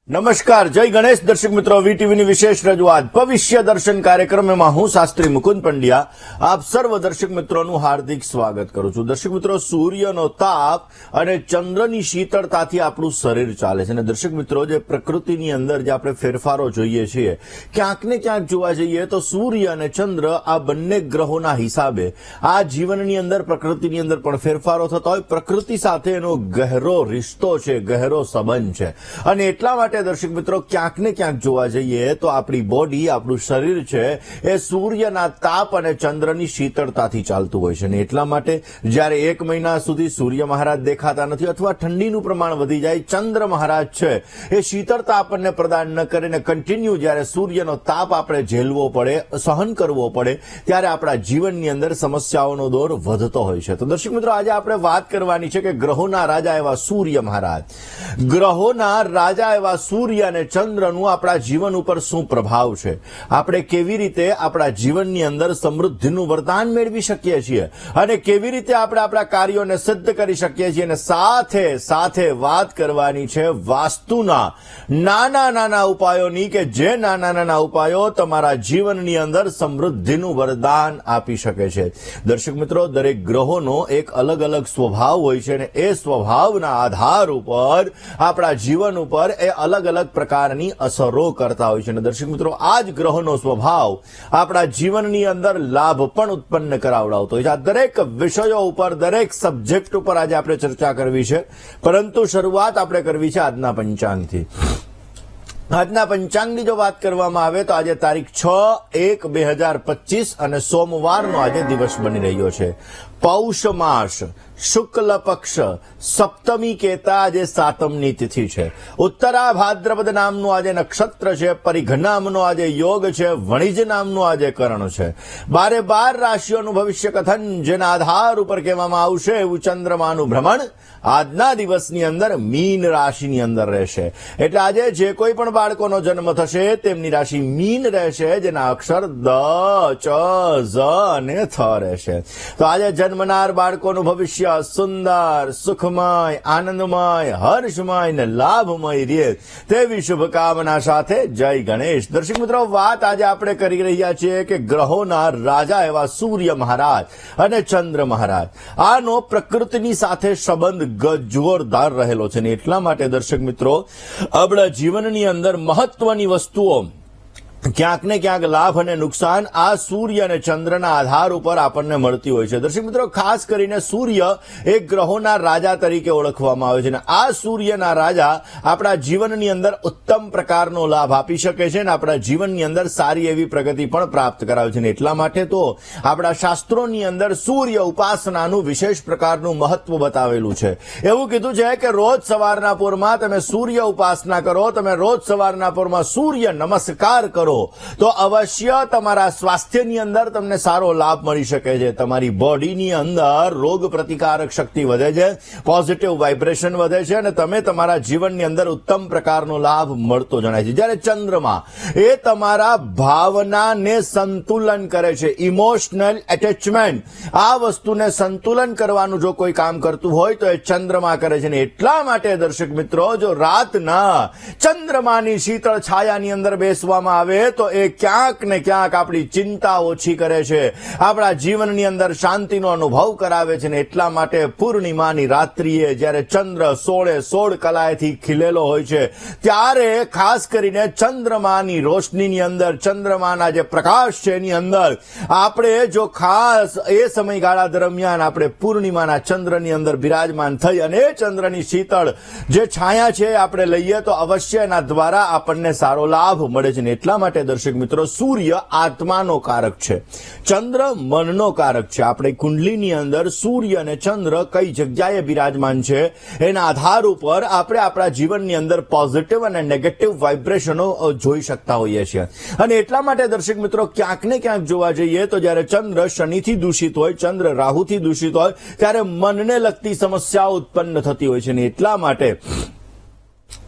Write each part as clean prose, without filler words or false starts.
નમસ્કાર, જય ગણેશ દર્શક મિત્રો, વીટીવીની વિશેષ રજૂઆત ભવિષ્ય દર્શન કાર્યક્રમમાં હું શાસ્ત્રી મુકુંદ પંડ્યા આપ સર્વ દર્શક મિત્રોનું હાર્દિક સ્વાગત કરું છું. દર્શક મિત્રો, સૂર્યનો તાપ અને ચંદ્રની શીતળતાથી આપણું શરીર ચાલે છે અને દર્શક મિત્રો, જે પ્રકૃતિની અંદર જે આપણે ફેરફારો જોઈએ છીએ, ક્યાંક ને ક્યાંક જોવા જઈએ તો સૂર્ય અને ચંદ્ર આ બંને ગ્રહોના હિસાબે આ જીવનની અંદર પ્રકૃતિની અંદર પણ ફેરફારો થતા હોય. પ્રકૃતિ સાથે એનો ગહેરો રિશ્તો છે, ગહેરો સંબંધ છે અને એટલા માટે દર્શક મિત્રો, ક્યાંક ને ક્યાંક જોવા જઈએ તો આપણી બોડી, આપણું શરીર છે એ સૂર્યના તાપ અને ચંદ્રની શીતળતાથી ચાલતું હોય છે અને એટલા માટે જ્યારે એક મહિના સુધી સૂર્ય મહારાજ દેખાતા નથી અથવા ઠંડીનું પ્રમાણ વધી જાય, ચંદ્ર મહારાજ છે એ શીતળતા આપણને પ્રદાન ન કરીને કન્ટિન્યુ જ્યારે સૂર્યનો તાપ આપણે ઝેલવો પડે, સહન કરવો પડે, ત્યારે આપણા જીવનની અંદર સમસ્યાઓનો દોર વધતો હોય છે. તો દર્શક મિત્રો, આજે આપણે વાત કરવાની છે કે ગ્રહોના રાજા એવા સૂર્ય મહારાજ, ગ્રહોના રાજા એવા સૂર્ય અને ચંદ્રનું આપણા જીવન ઉપર શું પ્રભાવ છે, આપણે કેવી રીતે આપણા જીવનની અંદર સમૃદ્ધિનું વરદાન મેળવી શકીએ છીએ અને કેવી રીતે આપણે આપણા કાર્યોને સિદ્ધ કરી શકીએ છીએ. અને સાથે સાથે વાત કરવાની છે વાસ્તુના નાના નાના ઉપાયોની કે જે નાના નાના ઉપાયો તમારા જીવનની અંદર સમૃદ્ધિનું વરદાન આપી શકે છે. દર્શક મિત્રો, દરેક ગ્રહોનો એક અલગ અલગ સ્વભાવ હોય છે અને એ સ્વભાવના આધાર ઉપર આપણા જીવન ઉપર એ અલગ અલગ પ્રકારની અસરો કરતા હોય છે અને દર્શક મિત્રો, આ જ ગ્રહોનો સ્વભાવ આપણા જીવનની અંદર લાભ પણ ઉત્પન્ન કરાવડાવતો હોય છે. આ દરેક વિષયો ઉપર, દરેક સબ્જેક્ટ ઉપર આજે આપણે ચર્ચા કરવી છે, પરંતુ શરૂઆત આપણે કરવી છે આજના પંચાંગથી. આજના પંચાંગની જો વાત કરવામાં આવે તો આજે તારીખ 6/1/2025 અને સોમવારનો આજે દિવસ બની રહ્યો છે. પૌષ માસ, શુક્લ પક્ષ, સપ્તમી કેતા આજે સાતમની તિથિ છે. ઉત્તરા ભાદ્રપદ નામનું આજે નક્ષત્ર છે. પરિઘ નામનો આજે યોગ છે. વણિજ નામનું આજે કરણ છે. 12 રાશિઓનું ભવિષ્ય કથન જેના આધાર ઉપર કહેવામાં આવશે એવું ચંદ્રમાનું ભ્રમણ આજના દિવસની અંદર મીન રાશિની અંદર રહેશે. એટલે આજે જે કોઈ પણ બાળકોનો જન્મ થશે તેમની રાશિ મીન રહેશે, જેના અક્ષર દ, ચ, ઝ અને થ રહેશે. તો આજે જન્મનાર બાળકોનું ભવિષ્ય સુંદર, સુખમય, આનંદમય, હર્ષમય અને લાભમય રહે તેવી શુભકામના સાથે જય ગણેશ. દર્શક મિત્રો, વાત આજે આપણે કરી રહ્યા છીએ કે ગ્રહોના રાજા એવા સૂર્ય મહારાજ અને ચંદ્ર મહારાજ, આનો પ્રકૃતિની સાથે સંબંધ જોરદાર રહેલો છે ને એટલા માટે દર્શક મિત્રો, આપણા જીવનની અંદર મહત્વની વસ્તુઓ ક્યાંક ને ક્યાંક લાભ અને નુકસાન આ સૂર્ય અને ચંદ્રના આધાર ઉપર આપણને મળતી હોય છે. દર્શક મિત્રો, ખાસ કરીને સૂર્ય એક ગ્રહોના રાજા તરીકે ઓળખવામાં આવે છે અને આ સૂર્યના રાજા આપણા જીવનની અંદર ઉત્તમ પ્રકારનો લાભ આપી શકે છે અને આપણા જીવનની અંદર સારી એવી પ્રગતિ પણ પ્રાપ્ત કરાવે છે. એટલા માટે તો આપણા શાસ્ત્રોની અંદર સૂર્ય ઉપાસનાનું વિશેષ પ્રકારનું મહત્વ બતાવેલું છે. એવું કીધું છે કે રોજ સવારના પોરમાં તમે સૂર્ય ઉપાસના કરો, તમે રોજ સવારના પોરમાં સૂર્ય નમસ્કાર કરો તો અવશ્ય તમારા સ્વાસ્થ્યની અંદર તમને સારો લાભ મળી શકે છે. તમારી બોડીની અંદર રોગ પ્રતિકારક શક્તિ વધે છે, પોઝિટિવ વાઇબ્રેશન વધે છે અને તમે તમારા જીવનની અંદર ઉત્તમ પ્રકારનો લાભ મળતો જણાય છે. જ્યારે ચંદ્રમા એ તમારા ભાવનાને સંતુલન કરે છે, ઇમોશનલ એટેચમેન્ટ, આ વસ્તુને સંતુલન કરવાનું જો કોઈ કામ કરતું હોય તો એ ચંદ્રમા કરે છે. એટલા માટે દર્શક મિત્રો, જો રાતના ચંદ્રમાની શીતળ છાયાની અંદર બેસવામાં આવે તો એ ક્યાંક ને ક્યાંક આપણી ચિંતા ઓછી કરે છે, આપણા જીવનની અંદર શાંતિનો અનુભવ કરાવે છે. ને એટલા માટે પૂર્ણિમાની રાત્રિએ જ્યારે ચંદ્ર 16 કલાએથી ખીલેલો હોય છે ત્યારે ખાસ કરીને ચંદ્રમાની રોશનીની અંદર, ચંદ્રમાના જે પ્રકાશ છે એની અંદર આપણે જો ખાસ એ સમયગાળા દરમિયાન આપણે પૂર્ણિમાના ચંદ્રની અંદર બિરાજમાન થઈ અને એ ચંદ્રની શીતળ જે છાયા છે આપણે લઈએ તો અવશ્ય એના દ્વારા આપણને સારો લાભ મળે છે. એટલા માટે દર્શક મિત્રો, સૂર્ય આત્માનો કારક છે, ચંદ્ર મનનો કારક છે. આપણે કુંડલીની અંદર સૂર્ય અને ચંદ્ર કઈ જગ્યાએ બિરાજમાન છે એના આધાર ઉપર આપણે આપણા જીવનની અંદર પોઝિટિવ અને નેગેટિવ વાઇબ્રેશનો જોઈ શકતા હોઈએ છીએ. અને એટલા માટે દર્શક મિત્રો, ક્યાંક ને ક્યાંક જોવા જઈએ તો જ્યારે ચંદ્ર શનિથી દૂષિત હોય, ચંદ્ર રાહુથી દૂષિત હોય ત્યારે મનને લગતી સમસ્યાઓ ઉત્પન્ન થતી હોય છે. અને એટલા માટે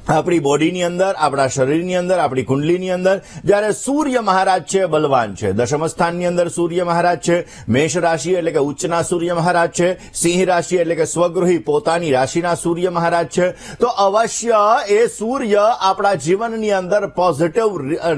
આપણી બોડીની અંદર, આપણા શરીરની અંદર, આપણી કુંડલીની અંદર. જ્યારે સૂર્ય મહારાજ છે બલવાન છે, દશમ સ્થાનની અંદર સૂર્ય મહારાજ છે, મેષ રાશિ એટલે કે ઉચ્ચના સૂર્ય મહારાજ છે, સિંહ રાશિ એટલે કે સ્વગૃહી પોતાની રાશિના સૂર્ય મહારાજ છે, તો અવશ્ય એ સૂર્ય આપણા જીવનની અંદર પોઝિટિવ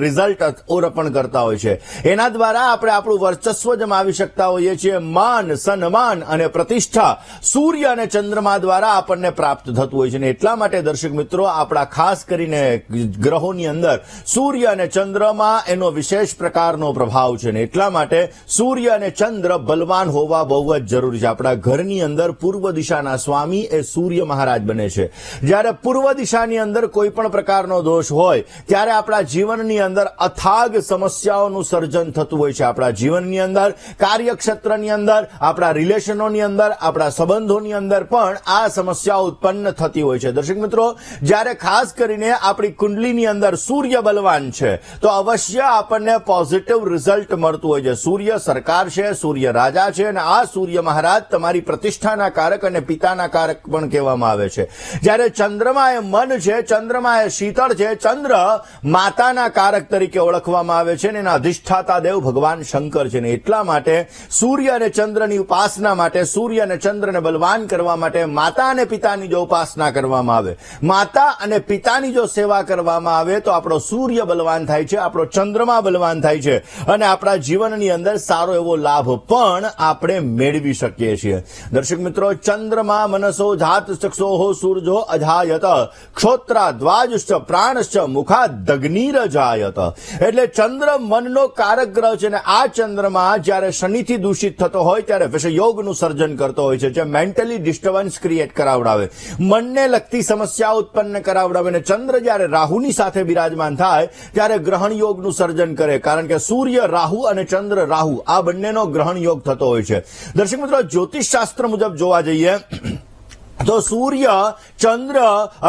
રિઝલ્ટ અર્પણ કરતા હોય છે. એના દ્વારા આપણે આપણું વર્ચસ્વ જમાવી શકતા હોઈએ છીએ. માન, સન્માન અને પ્રતિષ્ઠા સૂર્ય અને ચંદ્રમા દ્વારા આપણને પ્રાપ્ત થતું હોય છે. અને એટલા માટે દર્શક મિત્રો, આપણા ખાસ કરીને ગ્રહોની અંદર સૂર્ય અને ચંદ્રમાં એનો વિશેષ પ્રકારનો પ્રભાવ છે. ને એટલા માટે સૂર્ય અને ચંદ્ર બલવાન હોવા બહુ જ જરૂરી છે. આપણા ઘરની અંદર પૂર્વ દિશાના સ્વામી એ સૂર્ય મહારાજ બને છે. જ્યારે પૂર્વ દિશાની અંદર કોઈ પણ પ્રકારનો દોષ હોય ત્યારે આપણા જીવનની અંદર અથાગ સમસ્યાઓનું સર્જન થતું હોય છે. આપણા જીવનની અંદર, કાર્યક્ષેત્રની અંદર, આપણા રિલેશનોની અંદર, આપણા સંબંધોની અંદર પણ આ સમસ્યાઓ ઉત્પન્ન થતી હોય છે. દર્શક મિત્રો, જ્યારે ખાસ કરીને આપણી કુંડલીની અંદર સૂર્ય બલવાન છે તો અવશ્ય આપણને પોઝિટિવ રિઝલ્ટ મળતું હોય છે. સૂર્ય સરકાર છે, સૂર્ય રાજા છે, અને આ સૂર્ય મહારાજ તમારી પ્રતિષ્ઠાના કારક અને પિતાના કારક પણ કહેવામાં આવે છે. જ્યારે ચંદ્રમા એ મન છે, ચંદ્રમા એ શીતળ છે, ચંદ્ર માતાના કારક તરીકે ઓળખવામાં આવે છે, અને એના અધિષ્ઠાતા દેવ ભગવાન શંકર છે. ને એટલા માટે સૂર્ય અને ચંદ્રની ઉપાસના માટે, સૂર્ય અને ચંદ્રને બલવાન કરવા માટે માતા અને પિતાની જો ઉપાસના કરવામાં આવે, માતા અને પિતાની જો સેવા કરવામાં આવે તો આપણો સૂર્ય બલવાન થાય છે, આપણો ચંદ્રમા બલવાન થાય છે, અને આપણા જીવનની અંદર સારો એવો લાભ પણ આપણે મેળવી શકીએ છીએ. દર્શક મિત્રો, ચંદ્રમા મનસો જાત ચક્ષોઃ સૂર્જો અજાયત ક્ષોત્રા દ્વાજશ્ચ પ્રાણશ્ચ મુખાદગ્નિર જાયત. એટલે ચંદ્ર મનનો કારક ગ્રહ છે, અને આ ચંદ્રમા જ્યારે શનિથી દૂષિત થતો હોય ત્યારે વિષયોગનું સર્જન કરતો હોય છે, જે મેન્ટલી ડિસ્ટર્બન્સ ક્રિએટ કરાવડાવે, મનને લગતી સમસ્યા ઉત્પન્ન કરાવડાવે. અને ચંદ્ર જ્યારે રાહુની સાથે બિરાજમાન થાય ત્યારે ગ્રહણ યોગનું સર્જન કરે, કારણ કે સૂર્ય રાહુ અને ચંદ્ર રાહુ આ બંનેનો ગ્રહણ યોગ થતો હોય છે. દર્શક મિત્રો, જ્યોતિષ શાસ્ત્ર મુજબ જોવા જઈએ તો સૂર્ય, ચંદ્ર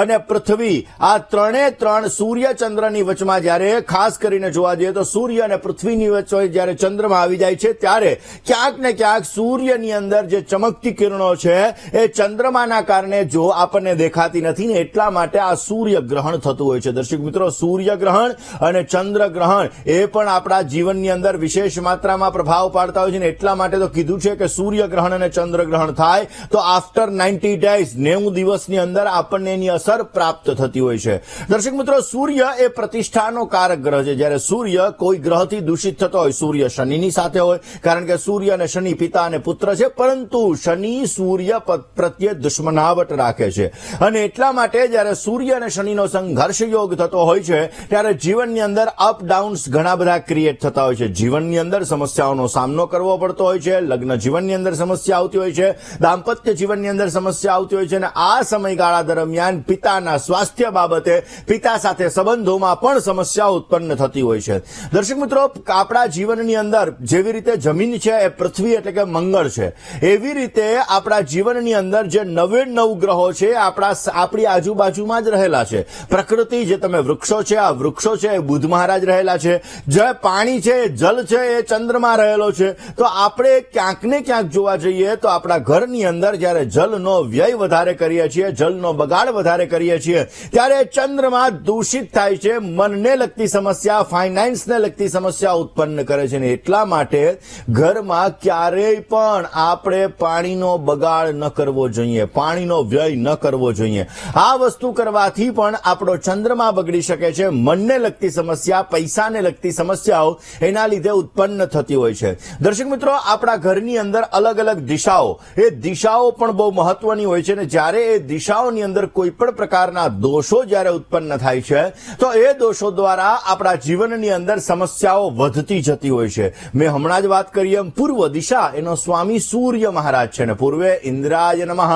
અને પૃથ્વી આ ત્રણ સૂર્ય ચંદ્રની વચમાં જ્યારે ખાસ કરીને જોવા જઈએ તો સૂર્ય અને પૃથ્વીની વચ્ચે જ્યારે ચંદ્રમાં આવી જાય છે ત્યારે ક્યાંક ને ક્યાંક સૂર્યની અંદર જે ચમકતી કિરણો છે એ ચંદ્રમાના કારણે જો આપણને દેખાતી નથી, ને એટલા માટે આ સૂર્ય ગ્રહણ થતું હોય છે. દર્શક મિત્રો, સૂર્ય ગ્રહણ અને ચંદ્ર ગ્રહણ એ પણ આપણા જીવનની અંદર વિશેષ માત્રામાં પ્રભાવ પાડતા હોય છે. ને એટલા માટે તો કીધું છે કે સૂર્ય ગ્રહણ અને ચંદ્ર ગ્રહણ થાય તો આફ્ટર 90 ડેઝ 90 દિવસની અંદર આપણને એની અસર પ્રાપ્ત થતી હોય છે. દર્શક મિત્રો, સૂર્ય એ પ્રતિષ્ઠાનો કારક ગ્રહ છે. જ્યારે સૂર્ય કોઈ ગ્રહથી દૂષિત થતો હોય, સૂર્ય શનિની સાથે હોય, કારણ કે સૂર્ય અને શનિ પિતા અને પુત્ર છે, પરંતુ શનિ સૂર્ય પ્રત્યે દુશ્મનાવટ રાખે છે, અને એટલા માટે જ્યારે સૂર્ય અને શનિનો સંઘર્ષ યોગ થતો હોય છે ત્યારે જીવનની અંદર અપ ડાઉન્સ ઘણા બધા ક્રિએટ થતા હોય છે. જીવનની અંદર સમસ્યાઓનો સામનો કરવો પડતો હોય છે, લગ્ન જીવનની અંદર સમસ્યા આવતી હોય છે, દાંપત્ય જીવનની અંદર સમસ્યા આવતી હોય છે, અને આ સમયગાળા દરમિયાન પિતાના સ્વાસ્થ્ય બાબતે, પિતા સાથે સંબંધોમાં પણ સમસ્યા ઉત્પન્ન થતી હોય છે. દર્શક મિત્રો, આપણા જીવનની અંદર જેવી રીતે જમીન છે એ પૃથ્વી એટલે કે મંગળ છે, એવી રીતે આપણા જીવનની અંદર જે 99 ગ્રહો છે આપણી આજુબાજુમાં જ રહેલા છે. પ્રકૃતિ, જે તમે વૃક્ષો છે, આ વૃક્ષો છે એ બુધ મહારાજ રહેલા છે, જે પાણી છે, જલ છે એ ચંદ્રમાં રહેલો છે. તો આપણે ક્યાંક ને ક્યાંક જોવા જઈએ તો આપણા ઘરની અંદર જ્યારે જલનો વ્યય વધારે કરીએ છીએ, જલનો બગાડ વધારે કરીએ છીએ, ત્યારે ચંદ્રમાં દૂષિત થાય છે, મનને લગતી સમસ્યા, ફાઇનાન્સને લગતી સમસ્યા ઉત્પન્ન કરે છે. ને એટલા માટે ઘરમાં ક્યારેય પણ આપણે પાણીનો બગાડ ન કરવો જોઈએ, પાણીનો વ્યય ન કરવો જોઈએ. આ વસ્તુ કરવાથી પણ આપણો ચંદ્રમાં બગડી શકે છે. મનને લગતી સમસ્યા, પૈસાને લગતી સમસ્યાઓ એના લીધે ઉત્પન્ન થતી હોય છે. દર્શક મિત્રો, આપણા ઘરની અંદર અલગ અલગ દિશાઓ, એ દિશાઓ પણ બહુ મહત્વની હોય છે. ને જ્યારે એ દિશાઓની અંદર કોઈ પણ પ્રકારના દોષો જ્યારે ઉત્પન્ન થાય છે તો એ દોષો દ્વારા આપણા જીવનની અંદર સમસ્યાઓ વધતી જતી હોય છે. મેં હમણાં જ વાત કરી એમ પૂર્વ દિશા એનો સ્વામી સૂર્ય મહારાજ છે, ને પૂર્વે ઇન્દ્રાય નમઃ,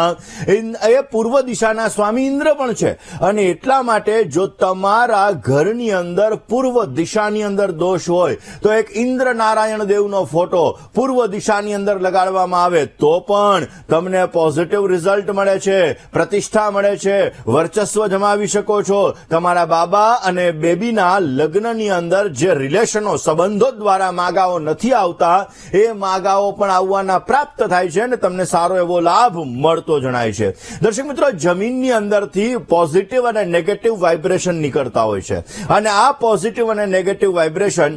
એ પૂર્વ દિશાના સ્વામી ઇન્દ્ર પણ છે. અને એટલા માટે જો તમારા ઘરની અંદર પૂર્વ દિશાની અંદર દોષ હોય તો એક ઇન્દ્ર નારાયણ દેવનો ફોટો પૂર્વ દિશાની અંદર લગાડવામાં આવે તો પણ તમને પોઝિટિવ રિઝલ્ટ મળે છે, પ્રતિષ્ઠા મળે છે, વર્ચસ્વ જમાવી શકો છો. તમારા બાબા અને બેબીના લગ્નની અંદર જે રિલેશનો સંબંધો દ્વારા માગાઓ નથી આવતા એ માગાઓ પણ આવવાના પ્રાપ્ત થાય છે અને તમને સારો એવો લાભ મળતો જણાય છે. દર્શક મિત્રો, જમીનની અંદરથી પોઝિટિવ અને નેગેટિવ વાઇબ્રેશન નીકળતા હોય છે અને આ પોઝિટિવ અને નેગેટિવ વાઇબ્રેશન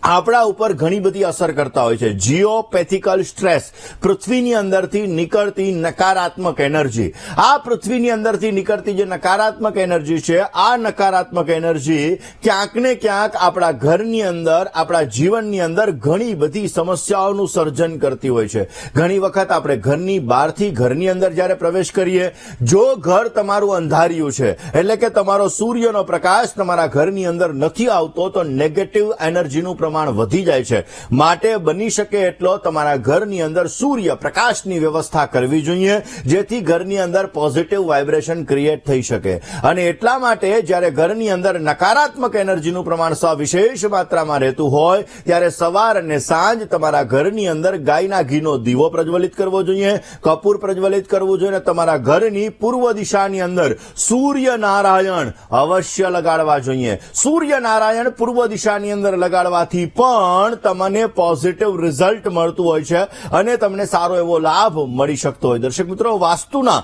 આપણા ઉપર ઘણી બધી અસર કરતા હોય છે. જીઓપેથિકલ સ્ટ્રેસ, પૃથ્વીની અંદરથી નીકળતી નકારાત્મક એનર્જી, આ પૃથ્વીની અંદરથી નીકળતી જે નકારાત્મક એનર્જી છે, આ નકારાત્મક એનર્જી ક્યાંક ને ક્યાંક આપણા ઘરની અંદર, આપણા જીવનની અંદર ઘણી બધી સમસ્યાઓનું સર્જન કરતી હોય છે. ઘણી વખત આપણે ઘરની બહારથી ઘરની અંદર જ્યારે પ્રવેશ કરીએ, જો ઘર તમારું અંધારિયું છે, એટલે કે તમારો સૂર્યનો પ્રકાશ તમારા ઘરની અંદર નથી આવતો, તો નેગેટિવ એનર્જીનું પ્રમાણ વધી જાય છે. માટે બની શકે એટલો તમારા ઘરની અંદર સૂર્ય પ્રકાશની વ્યવસ્થા કરવી જોઈએ, જેથી ઘરની અંદર પોઝિટિવ વાઇબ્રેશન ક્રિએટ થઈ શકે. અને એટલા માટે જ્યારે ઘરની અંદર નકારાત્મક એનર્જીનું પ્રમાણ સવિશેષ માત્રામાં રહેતું હોય ત્યારે સવાર અને સાંજ તમારા ઘરની અંદર ગાયના ઘીનો દીવો પ્રજ્વલિત કરવો જોઈએ, કપૂર પ્રજ્વલિત કરવું જોઈએ અને તમારા ઘરની પૂર્વ દિશાની અંદર સૂર્યનારાયણ અવશ્ય લગાડવા જોઈએ. સૂર્યનારાયણ પૂર્વ દિશાની અંદર લગાડવાથી પણ તમને પોઝિટિવ રિઝલ્ટ મળતું હોય છે અને તમને સારો એવો લાભ મળી શકતો હોય. દર્શક મિત્રો, વાસ્તુના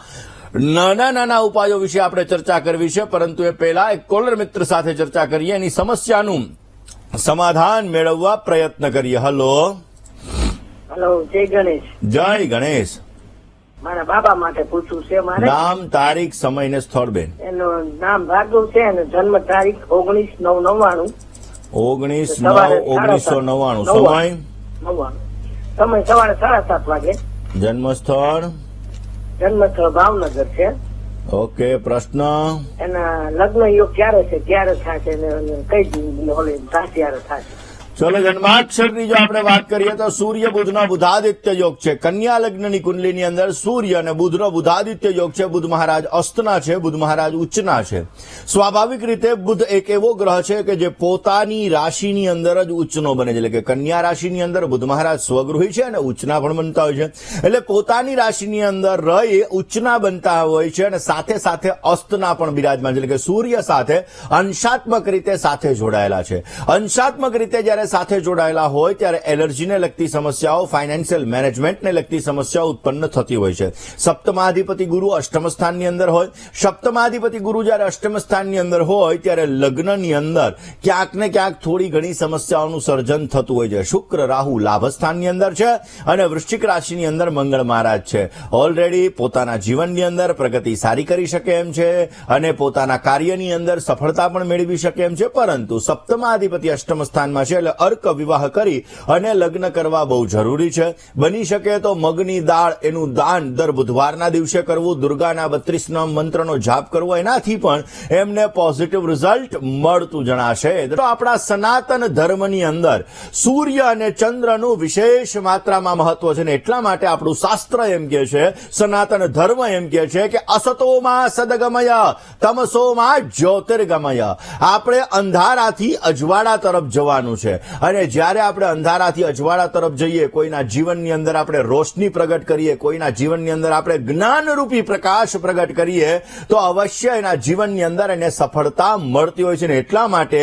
નાના નાના ઉપાયો વિશે આપણે ચર્ચા કરવી છે, પરંતુ એ પહેલા એક કોલર મિત્ર સાથે ચર્ચા કરીએ, એની સમસ્યાનું સમાધાન મેળવવા પ્રયત્ન કરીએ. હલો. જય ગણેશ. જય ગણેશ. મારા બાબા માટે પૂછવું છે. મારે નામ, તારીખ, સમય ને સ્થળ બેન. એનું નામ ભાર્ગવ છે અને જન્મ તારીખ 19/9/99. 19/9/1999. સમય? સમય સવારે 7:30 વાગે. જન્મસ્થળ? જન્મસ્થળ ભાવનગર છે. ઓકે. પ્રશ્ન? એના લગ્ન યોગ ક્યારે છે, ક્યારે થશે, કઈ હોલે ક્યારે થશે? ચલો, જન્માક્ષરની જો આપણે વાત કરીએ તો સૂર્ય બુધનો બુધાદિત્ય યોગ છે. કન્યા લગ્નની કુંડલીની અંદર સૂર્ય અને બુધનો બુધાદિત્ય યોગ છે. બુધ મહારાજ અસ્તના છે, બુધ મહારાજ ઉચ્ચના છે. સ્વાભાવિક રીતે બુધ એક એવો ગ્રહ છે કે જે પોતાની રાશિની અંદર જ ઉચ્ચનો બને છે, એટલે કે કન્યા રાશિની અંદર બુધ મહારાજ સ્વગૃહી છે અને ઉચ્ચના પણ બનતા હોય છે. એટલે પોતાની રાશિની અંદર રહી ઉચ્ચના બનતા હોય છે અને સાથે સાથે અસ્તના પણ બિરાજમાન છે, એટલે કે સૂર્ય સાથે અંશાત્મક રીતે સાથે જોડાયેલા છે. અંશાત્મક રીતે જ્યારે સાથે જોડાયેલા હોય ત્યારે એલર્જીને લગતી સમસ્યાઓ, ફાઇનાન્શિયલ મેનેજમેન્ટને લગતી સમસ્યાઓ ઉત્પન્ન થતી હોય છે. સપ્તમાધિપતિ ગુરુ અષ્ટમ સ્થાનની અંદર હોય. સપ્તમાધિપતિ ગુરુ જ્યારે અષ્ટમ સ્થાનની અંદર હોય ત્યારે લગ્નની અંદર ક્યાંક ને ક્યાંક થોડી ઘણી સમસ્યાઓનું સર્જન થતું હોય છે. શુક્ર રાહુ લાભ સ્થાનની અંદર છે અને વૃશ્ચિક રાશિની અંદર મંગળ મહારાજ છે. ઓલરેડી પોતાના જીવનની અંદર પ્રગતિ સારી કરી શકે એમ છે અને પોતાના કાર્યની અંદર સફળતા પણ મેળવી શકે એમ છે, પરંતુ સપ્તમાધિપતિ અષ્ટમ સ્થાનમાં છે, એટલે અર્ક વિવાહ કરી અને લગ્ન કરવા બહુ જરૂરી છે. બની શકે તો મગની દાળ એનું દાન દર બુધવારના દિવસે કરવું, દુર્ગાના 32 નામ મંત્રનો જાપ કરવો, એનાથી પણ એમને પોઝિટિવ રિઝલ્ટ મળતું જણાશે. તો આપણા સનાતન ધર્મની અંદર સૂર્ય અને ચંદ્રનું વિશેષ માત્રામાં મહત્વ છે ને એટલા માટે આપણું શાસ્ત્ર એમ કહે છે, સનાતન ધર્મ એમ કહે છે કે અસતોમાં સદગમય તમસોમાં જ્યોતિર્ગમય. આપણે અંધારાથી અજવાળા તરફ જવાનું છે અને જ્યારે આપણે અંધારાથી અજવાળા તરફ જઈએ, કોઈના જીવનની અંદર આપણે રોશની પ્રગટ કરીએ, કોઈના જીવનની અંદર આપણે જ્ઞાનરૂપી પ્રકાશ પ્રગટ કરીએ તો અવશ્ય એના જીવનની અંદર એને સફળતા મળતી હોય છે ને એટલા માટે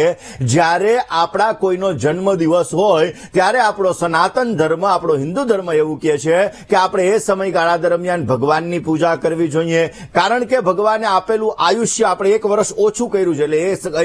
જ્યારે આપણા કોઈનો જન્મદિવસ હોય ત્યારે આપણો સનાતન ધર્મ, આપણો હિન્દુ ધર્મ એવું કહે છે કે આપણે એ સમયગાળા દરમિયાન ભગવાનની પૂજા કરવી જોઈએ, કારણ કે ભગવાને આપેલું આયુષ્ય આપણે 1 વર્ષ ઓછું કર્યું છે એટલે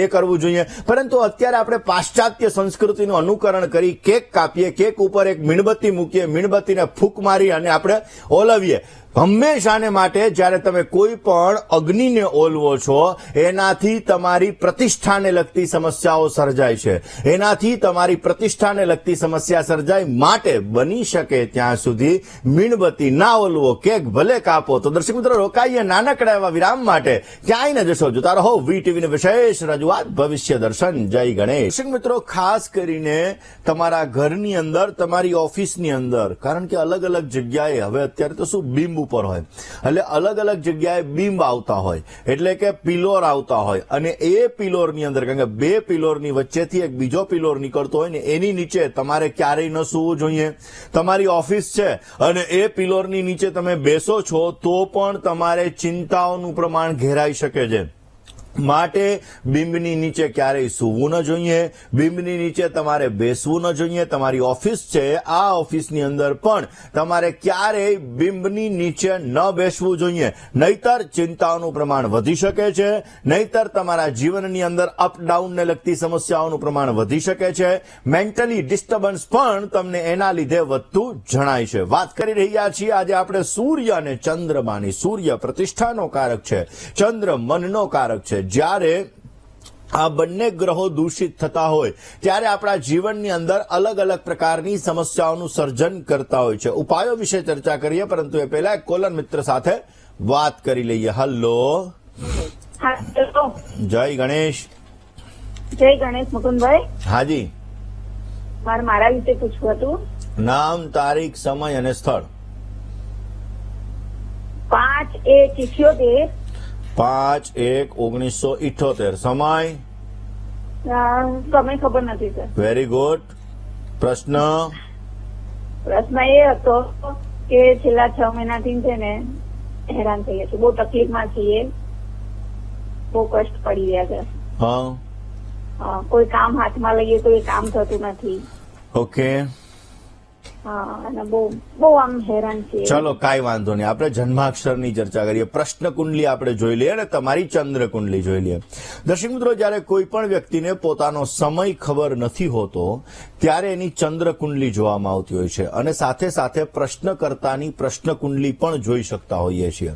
એ કરવું જોઈએ. પરંતુ અત્યારે આપણે પાશ્ચાત્ય સંસ્કૃતિનું અનુકરણ કરી કેક કાપીએ, કેક ઉપર એક મીણબત્તી મૂકીએ, મીણબત્તીને ફૂંક મારી અને આપણે ઓલવીએ. હંમેશાને માટે જ્યારે તમે કોઈ પણ અગ્નિને ઓલવો છો એનાથી તમારી પ્રતિષ્ઠાને લગતી સમસ્યાઓ સર્જાય છે, એનાથી તમારી પ્રતિષ્ઠાને લગતી સમસ્યા સર્જાય. માટે બની શકે ત્યાં સુધી મીણબત્તી ના ઓલવો, કેક ભલે કાપો. તો દર્શક મિત્રો, રોકાઈએ નાનકડા એવા વિરામ માટે, ક્યાંય ન જશો, જોતા રહો વીટીવીની વિશેષ રજૂઆત ભવિષ્ય દર્શન. જય ગણેશ. દર્શક મિત્રો, ખાસ કરીને તમારા ઘરની અંદર, તમારી ઓફિસની અંદર, કારણ કે અલગ અલગ જગ્યાએ હવે અત્યારે તો શું બિંબ ઉપર હોય, એટલે અલગ અલગ જગ્યાએ બીંબ આવતા હોય, એટલે કે પિલોર આવતા હોય, અને એ પિલોરની અંદર, કારણ કે બે પિલોરની વચ્ચેથી એક બીજો પિલોર નીકળતો હોય ને એની નીચે તમારે ક્યારેય ન સૂવું જોઈએ. તમારી ઓફિસ છે અને એ પિલોરની નીચે તમે બેસો છો તો પણ તમારે ચિંતાઓનું પ્રમાણ ઘેરાઈ શકે છે. માટે બિંબની નીચે ક્યારેય સૂવું ન જોઈએ, બિંબની નીચે તમારે બેસવું ન જોઈએ. તમારી ઓફિસ છે, આ ઓફિસની અંદર પણ તમારે ક્યારેય બિંબની નીચે ન બેસવું જોઈએ, નહીતર ચિંતાઓનું પ્રમાણ વધી શકે છે, નહીતર તમારા જીવનની અંદર અપડાઉનને લગતી સમસ્યાઓનું પ્રમાણ વધી શકે છે. મેન્ટલી ડિસ્ટર્બન્સ પણ તમને એના લીધે વધતું જણાય છે. વાત કરી રહ્યા છીએ આજે આપણે સૂર્ય અને ચંદ્રમાની. સૂર્ય પ્રતિષ્ઠાનો કારક છે, ચંદ્ર મનનો કારક છે. જ્યારે આ બંને ગ્રહો દૂષિત થતા હોય ત્યારે આપણા જીવનની અંદર અલગ અલગ પ્રકારની સમસ્યાઓનું સર્જન કરતા હોય છે. ઉપાયો વિશે ચર્ચા કરીએ, પરંતુ એ પહેલા એક કોલર મિત્ર સાથે વાત કરી લઈએ. હલો, હા, હેલો. જય ગણેશ. જય ગણેશ મુકુંદભાઈ. હાજી, મારા વિશે પૂછવું હતું. નામ, તારીખ, સમય અને સ્થળ. 5/1/78. 5/1/1978. સમય? સમય ખબર નથી સર. Very good. પ્રશ્ન? પ્રશ્ન એ હતો કે છેલ્લા 6 મહિનાથી છે ને હેરાન થઈએ છીએ, બહુ તકલીફમાં છીએ, બહુ કષ્ટ પડી રહ્યા છે. હા, કોઈ કામ હાથમાં લઈએ તો એ કામ થતું નથી. ઓકે, અને બહુ આમ હેરાન છીએ. ચલો કાંઈ વાંધો નહીં, આપણે જન્માક્ષરની ચર્ચા કરીએ. પ્રશ્ન કુંડલી આપણે જોઈ લઈએ અને તમારી ચંદ્ર કુંડલી જોઈ લઈએ. દર્શક મિત્રો, જયારે કોઈ પણ વ્યક્તિને પોતાનો સમય ખબર નથી હોતો ત્યારે એની ચંદ્ર કુંડલી જોવામાં આવતી હોય છે, અને સાથે સાથે પ્રશ્નકર્તાની પ્રશ્ન કુંડલી પણ જોઈ શકતા હોઈએ છીએ.